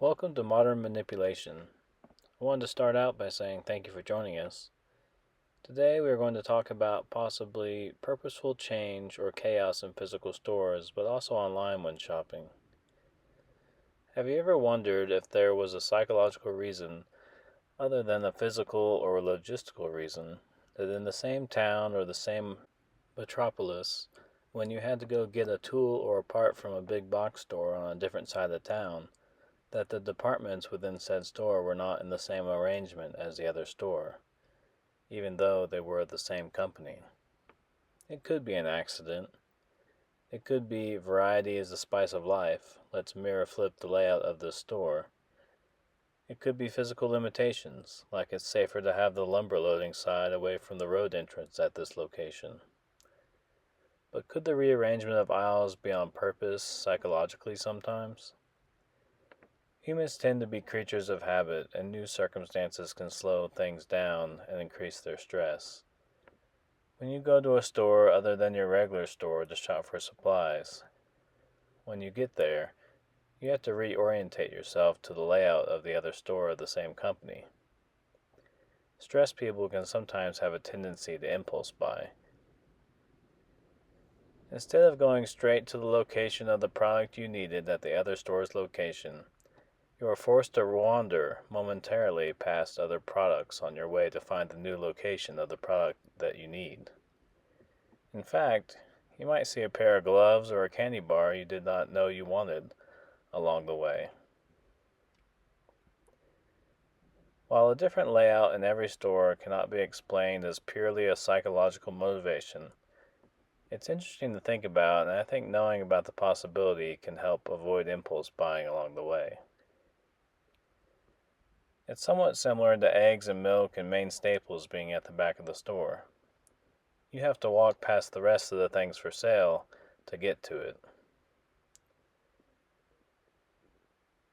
Welcome to Modern Manipulation. I wanted to start out by saying thank you for joining us. Today we are going to talk about possibly purposeful change or chaos in physical stores, but also online when shopping. Have you ever wondered if there was a psychological reason, other than a physical or logistical reason, that in the same town or the same metropolis, when you had to go get a tool or a part from a big box store on a different side of the town, that the departments within said store were not in the same arrangement as the other store, even though they were the same company? It could be an accident. It could be variety is the spice of life. Let's mirror flip the layout of this store. It could be physical limitations, like it's safer to have the lumber loading side away from the road entrance at this location. But could the rearrangement of aisles be on purpose psychologically sometimes? Humans tend to be creatures of habit, and new circumstances can slow things down and increase their stress. When you go to a store other than your regular store to shop for supplies, when you get there, you have to reorientate yourself to the layout of the other store of the same company. Stressed people can sometimes have a tendency to impulse buy. Instead of going straight to the location of the product you needed at the other store's location, you are forced to wander momentarily past other products on your way to find the new location of the product that you need. In fact, you might see a pair of gloves or a candy bar you did not know you wanted along the way. While a different layout in every store cannot be explained as purely a psychological motivation, it's interesting to think about, and I think knowing about the possibility can help avoid impulse buying along the way. It's somewhat similar to eggs and milk and main staples being at the back of the store. You have to walk past the rest of the things for sale to get to it.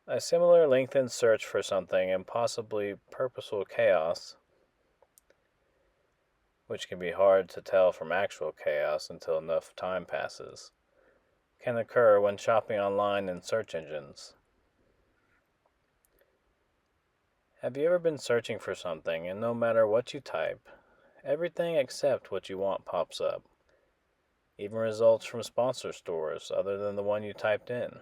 A similar lengthened search for something and possibly purposeful chaos, which can be hard to tell from actual chaos until enough time passes, can occur when shopping online in search engines. Have you ever been searching for something and no matter what you type, everything except what you want pops up? Even results from sponsor stores other than the one you typed in.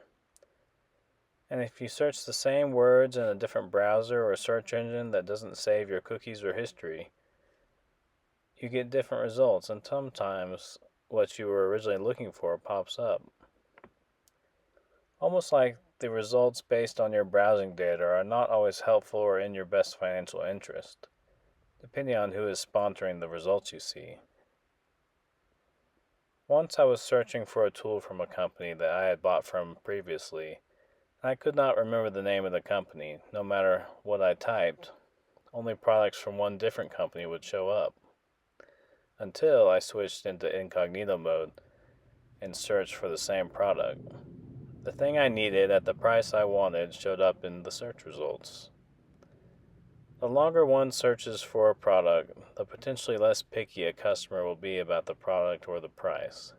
And if you search the same words in a different browser or search engine that doesn't save your cookies or history, you get different results, and sometimes what you were originally looking for pops up. Almost like the results based on your browsing data are not always helpful or in your best financial interest, depending on who is sponsoring the results you see. Once I was searching for a tool from a company that I had bought from previously, and I could not remember the name of the company. No matter what I typed, only products from one different company would show up, until I switched into incognito mode and searched for the same product. The thing I needed at the price I wanted showed up in the search results. The longer one searches for a product, the potentially less picky a customer will be about the product or the price.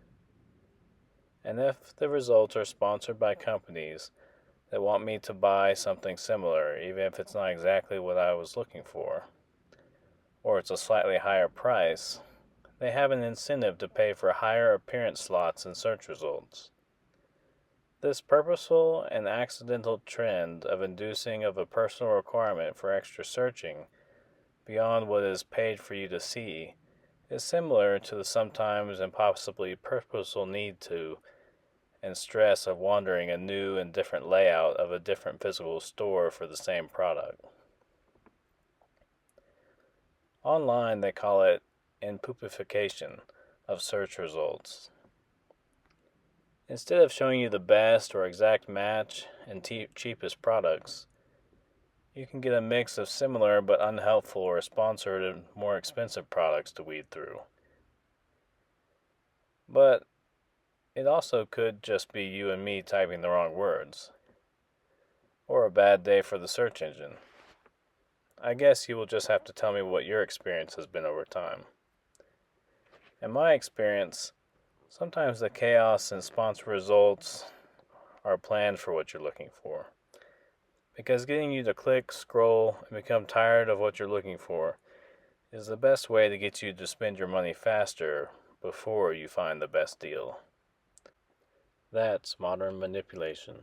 And if the results are sponsored by companies that want me to buy something similar, even if it's not exactly what I was looking for, or it's a slightly higher price, they have an incentive to pay for higher appearance slots in search results. This purposeful and accidental trend of inducing of a personal requirement for extra searching beyond what is paid for you to see is similar to the sometimes and possibly purposeful need to and stress of wandering a new and different layout of a different physical store for the same product. Online, they call it impoopification of search results. Instead of showing you the best or exact match and cheapest products, you can get a mix of similar but unhelpful or sponsored and more expensive products to weed through. But it also could just be you and me typing the wrong words, or a bad day for the search engine. I guess you will just have to tell me what your experience has been over time. In my experience, sometimes the chaos and sponsor results are planned for what you're looking for. because getting you to click, scroll, and become tired of what you're looking for is the best way to get you to spend your money faster before you find the best deal. That's modern manipulation.